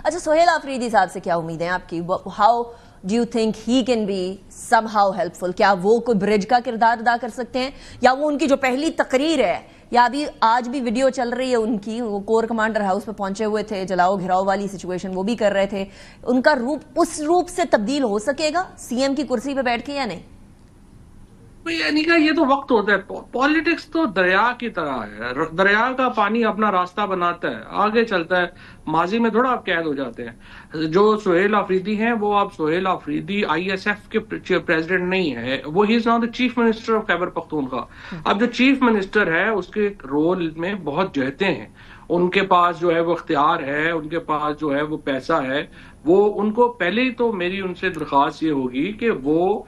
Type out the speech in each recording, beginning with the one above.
اچھا سہیل آفریدی صاحب سے کیا امید ہیں آپ کی؟ How do you think he can be somehow helpful? کیا وہ کوئی برج کا کردار ادا کر سکتے ہیں، یا وہ ان کی جو پہلی تقریر ہے یا ابھی آج بھی ویڈیو چل رہی ہے ان کی، وہ کور کمانڈر ہاؤس پہ پہنچے ہوئے تھے، جلاؤ گھراؤ والی سچویشن وہ بھی کر رہے تھے، ان کا روپ اس روپ سے تبدیل ہو سکے گا سی ایم کی کرسی پہ بیٹھ کے یا نہیں؟ یعنی کہ یہ تو وقت ہوتا ہے، پالیٹکس تو دریا کی طرح ہے، دریا کا پانی اپنا راستہ بناتا ہے، آگے چلتا ہے، ماضی میں تھوڑا آپ قید ہو جاتے ہیں۔ جو سہیل آفریدی ہیں وہ اب Sohail Afridi I S F کے پریزیڈنٹ نہیں ہے، وہ he is now the chief minister of Khyber Pakhtunkhwa. اب جو چیف منسٹر ہے اس کے رول میں بہت جہتیں ہیں، ان کے پاس جو ہے وہ اختیار ہے، ان کے پاس جو ہے وہ پیسہ ہے، وہ ان کو پہلے ہی تو میری ان سے درخواست یہ ہوگی کہ وہ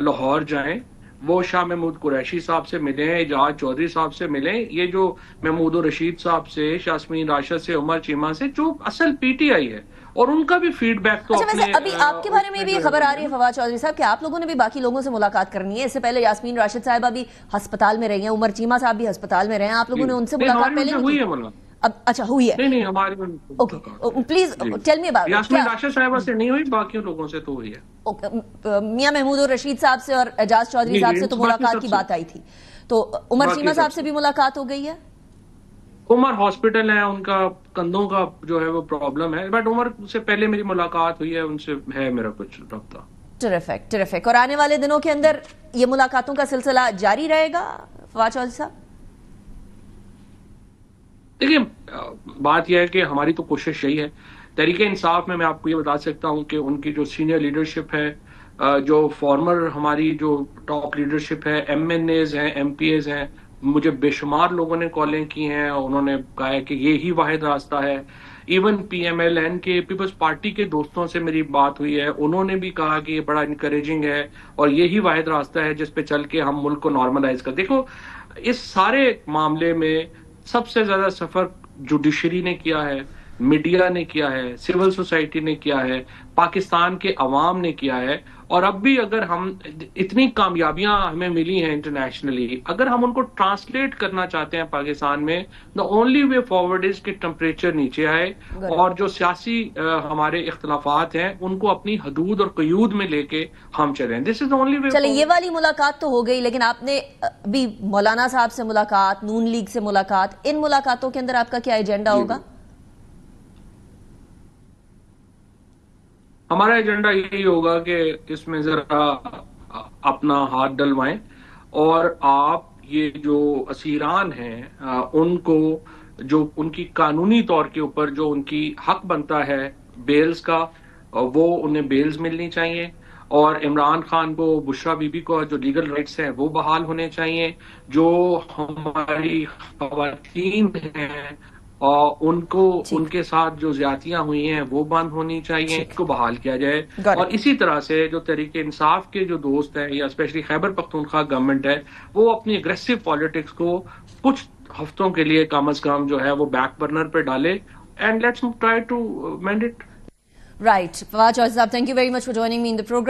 لاہور جائیں، وہ شاہ محمود قریشی صاحب سے ملیں، اعجاز چودھری صاحب سے ملیں، یہ جو محمود الرشید صاحب سے، یاسمین راشد سے، عمر چیمہ سے، جو اصل پی ٹی آئی ہے، اور ان کا بھی فیڈ بیک تو اچھا اپنے ویسے ابھی آپ کے بارے میں بھی خبر آ رہی ہے فواد چودھری صاحب کہ آپ لوگوں نے بھی باقی لوگوں سے ملاقات کرنی ہے، اس سے پہلے یاسمین راشد صاحبہ بھی ہسپتال میں رہی ہیں، عمر چیمہ صاحب بھی ہسپتال میں رہے ہیں، آپ لوگوں نے ان سے ملاقات پہلے نہیں ہوئی ہے کی؟ اب اچھا ہوئی ہے، نہیں ہماری okay please tell me about it. Yasmin Rashid صاحبہ سے نہیں ہوئی، باقی لوگوں سے تو ہوئی ہے۔ میاں محمود الرشید صاحب سے اور اعجاز چودھری صاحب سے تو ملاقات کی بات آئی تھی، تو عمر چیمہ صاحب سے بھی ملاقات ہو گئی ہے؟ عمر ہاسپٹل ہے، ان کا کندھوں کا جو ہے وہ پرابلم ہے، بٹ عمر سے پہلے میری ملاقات ہوئی ہے، ان سے ہے میرا کچھ رابطہ۔ ٹریفک اور آنے والے دنوں کے اندر یہ ملاقاتوں کا سلسلہ جاری رہے گا فواد چودھری صاحب؟ دیکھیے بات یہ ہے کہ ہماری تو کوشش یہی ہے، تحریک انصاف میں آپ کو یہ بتا سکتا ہوں کہ ان کی جو سینئر لیڈرشپ ہے، جو فارمر ہماری جو ٹاپ لیڈرشپ ہے، ایم این ایز ہیں، ایم پی ایز ہیں، مجھے بے شمار لوگوں نے کالیں کی ہیں، انہوں نے کہا ہے کہ یہی واحد راستہ ہے۔ Even P M L N کے پیپلز پارٹی کے دوستوں سے میری بات ہوئی ہے، انہوں نے بھی کہا کہ یہ بڑا انکریجنگ ہے اور یہی واحد راستہ ہے جس پہ چل کے ہم ملک کو نارملائز کر۔ دیکھو اس سارے معاملے میں سب سے زیادہ سفر جوڈیشری نے کیا ہے، میڈیا نے کیا ہے، سول سوسائٹی نے کیا ہے، پاکستان کے عوام نے کیا ہے، اور اب بھی اگر ہم اتنی کامیابیاں ہمیں ملی ہیں انٹرنیشنلی، اگر ہم ان کو ٹرانسلیٹ کرنا چاہتے ہیں پاکستان میں، the only way forward is کہ ٹمپریچر نیچے آئے اور جو سیاسی ہمارے اختلافات ہیں ان کو اپنی حدود اور قیود میں لے کے ہم چلیں۔ This is the only way چلیں forward۔ یہ والی ملاقات تو ہو گئی، لیکن آپ نے ابھی مولانا صاحب سے ملاقات، نون لیگ سے ملاقات، ان ملاقاتوں کے اندر آپ کا کیا ایجنڈا ہوگا؟ ہمارا ایجنڈا یہی ہوگا کہ اس میں ذرا اپنا ہاتھ ڈلوائیں، اور آپ یہ جو اسیران ہیں ان کو جو ان کی قانونی طور کے اوپر جو ان کی حق بنتا ہے بیلز کا، وہ انہیں بیلز ملنی چاہیے، اور عمران خان کو، بشرا بی بی کو جو لیگل رائٹس ہیں وہ بحال ہونے چاہیے، جو ہماری خواتین ہیں اور ان کو ان کے ساتھ جو زیادتیاں ہوئی ہیں وہ بند ہونی چاہیے، اس کو بحال کیا جائے۔ اور اسی طرح سے جو تحریک انصاف کے جو دوست ہیں یا اسپیشلی خیبر پختونخوا گورنمنٹ ہے، وہ اپنی اگریسو پالیٹکس کو کچھ ہفتوں کے لیے کم از کم جو ہے وہ بیک برنر پہ ڈالے، and let's try to mend it. Right, Fawad Chaudhry صاحب thank you very much for joining me in the programme.